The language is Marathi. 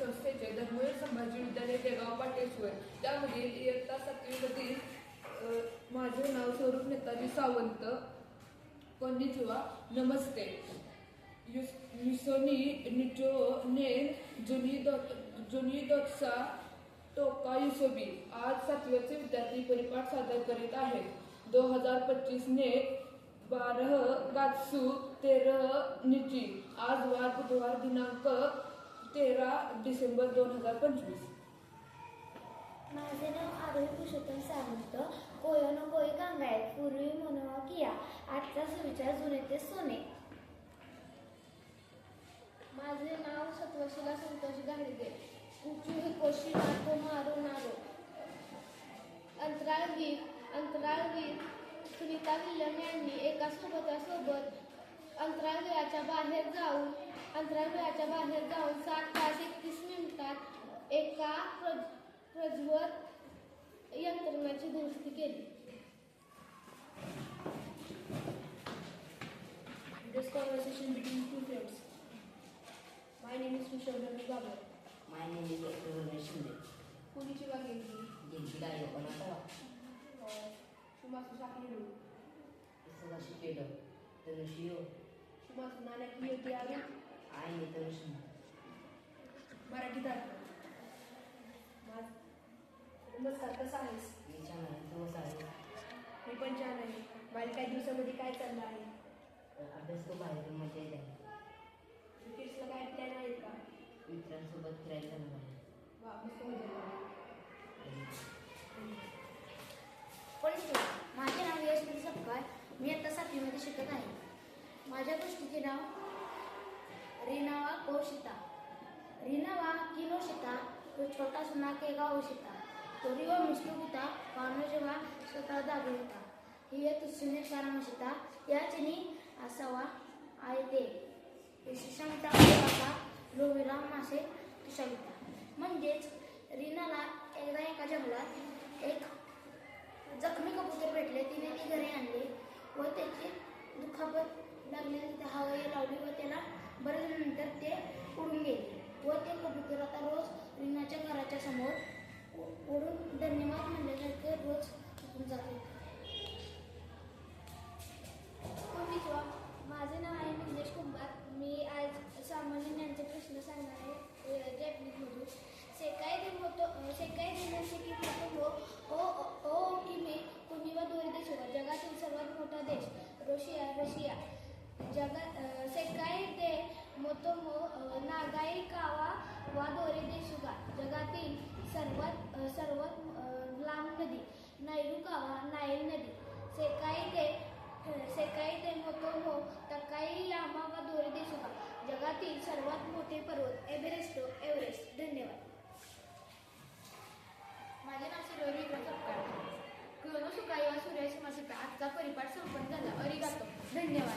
संस्थेचे धर्मवीर संभाजी विद्यालय देगाव पाटेश्वर त्यामधील इयत्ता 7वी मधील माझे नाव स्वरूप नेताजी सावंत. कोन्निचिवा, नमस्ते. युसोनी निचो ने जुनी दोत्सा टोका युसोबी. आज 7वीचे विद्यार्थी परिपाठ सादर करीत आहेत. 2025 ने 12 गात्सू 13 निची. आज वार बुधवार दिनांक 13 डिसेंबर 2025. माझे नाव आरोही पुरुषोत्तम सावंत. कोयनो कोई गंगाय पूर्वी मनोवा किया. आजचा सुविचार जुने ते सोने. माझे नाव सत्वशिला संतोष गाडगे. उचू हे कोशी नाको मारो नारो. अंतराळवीर सुनीता विल्यम यांनी एका सोबत अंतराळवीराच्या बाहेर जाऊन 7 तास 31 मिनिटात एका प्रज्वल यंत्रणेची दुरुस्ती केली. This conversation between two friends. My name is Rishabh Babar. My name is Dr. Shinde. Konnichiwa Genki. Genki da yokonata. Shumasu Sakiru. Isagashi kedo. Tanushiyo. Shumasu Nanaki Yotiaru. I need Tanushi. मराठीत अर्थ. नमस्कार, कसा आहेस? मी छान आहे. तू कसा आहे? मी पण छान आहे. बाहेर काही दिवसामध्ये काय चाललं आहे? अभ्यास खूप आहे. मजा येत आहे. क्रिकेट्सला काय प्लॅन आहेत का? मित्रांसोबत फिरायला जाणार आहे. वा, मस्त मजा आहे. कोणीचिवा, माझे नाव यशवंत सपकाळ. मी आता 7वीमध्ये शिकत आहे. माझ्या गोष्टीचे नाव रिनावा कोशिता. रिनावा किनोशिता तो छोटा सुना के गाव शिता. तोरिवा मिष्टू पिता पानो जेव्हा स्वतः दाबी होता. ही तुझे कारामशिता याचिनी असावा आय दे क्षमता लोविरा मासे तुषाविता. म्हणजेच रीनाला एकदा एका जंगलात एक जखमी कबूतर भेटले. तिने ती घरी आणले व त्याची दुखापत लागलेली तिथे हवाई लावली व त्याला बरेच नंतर ते उडून गेले व ते कबूतर आता रोज रीनाच्या घराच्या समोर उडून धन्यवाद म्हणल्यासारखे रोज उठून जाते. कोन्निचिवा, माझे नाव आहे निलेश कुंभार. मी आज सामान्य ज्ञानचे प्रश्न सांगणार आहे जॅपनीजमधून. सेकाई देण्याचे की मोतो ओ किमे कुनिवा दोरी देश होता. जगातील सर्वात मोठा देश रशिया. सेकाई दे मोतोमो नागाई कावा वा दोरे देशुगा. जगातील सर्वात लांब नदी नायरू कावा नाईल नदी. सेकाई दे मोतोमो तकाई यामा वा दोरे देशुगा. जगातील सर्वात मोठे पर्वत एव्हरेस्ट. धन्यवाद. माझे नाव शिरोरी सपकाळ. क्रोनो सुकाई वा सूर्याशी मासिका. आजचा परिपाठ संपन्न झाला. अरिगातो. धन्यवाद.